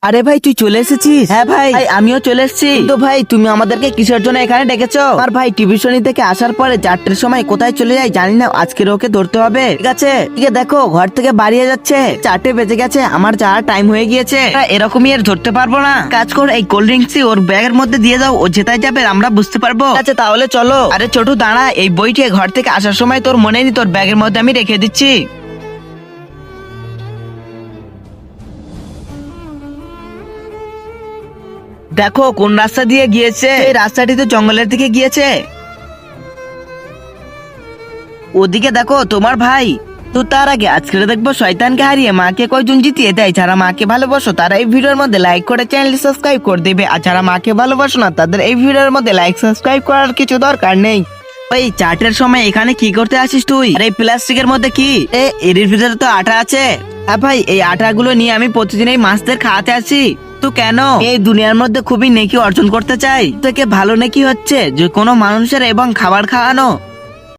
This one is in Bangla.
আরে ভাই তুই চলে এসেছিস? হ্যাঁ ভাই আমিও চলে এসেছি। তো ভাই তুমি আমাদেরকে কিসের জন্য এখানে ডেকেছো? আর ভাই টিউশনি থেকে আসার পরে 4টের সময় কোথায় চলে যায় জানি না, আজকের ওকে ধরতে হবে। ঠিক আছে ঠিক আছে, দেখো ঘর থেকে বাড়িয়ে যাচ্ছে, 4টে বেজে গেছে, আমার যাওয়ার টাইম হয়ে গিয়েছে। এরকমই আর ধরতে পারবো না। কাজ কর, এই কোল্ড ড্রিঙ্কসই ওর ব্যাগের মধ্যে দিয়ে দাও, ও যেটাই যাবে আমরা বুঝতে পারবো। আচ্ছা তাহলে চলো। আরে ছোটু দাঁড়া, এই বইটি ঘর থেকে আসার সময় তোর মনে নেই, তোর ব্যাগের মধ্যে আমি রেখে দিচ্ছি। দেখো কোন রাস্তা দিয়ে গিয়েছে, এই রাস্তাটি তো জঙ্গলের দিকে গিয়েছে। ওদিকে দেখো তোমার ভাই। তো তার আগে আজকে দেখবো শয়তানকে হারিয়ে মাকে কয়জন জিতিয়ে দেয়। যারা মাকে ভালোবাসো তারা এই ভিডিওর মধ্যে লাইক করে চ্যানেল সাবস্ক্রাইব করে দিবে, আর যারা মাকে ভালোবাসো না তাদের এই ভিডিওর মধ্যে লাইক সাবস্ক্রাইব করার কিছু দরকার নেই। ওই 4টের সময় এখানে কি করতে আসিস তুই? আর এই প্লাস্টিকের মধ্যে কি? এর ভিতরে তো আটা আছে। হ্যাঁ ভাই, এই আটাগুলো নিয়ে আমি প্রতিদিন এই মাছদের খাওয়াতে আসি। তো কেন? এই দুনিয়ার মধ্যে খুবই নেকি অর্জন করতে চাই। থেকে ভালো নেকি হচ্ছে যে কোনো মানুষের এবং খাবার খাওয়ানো।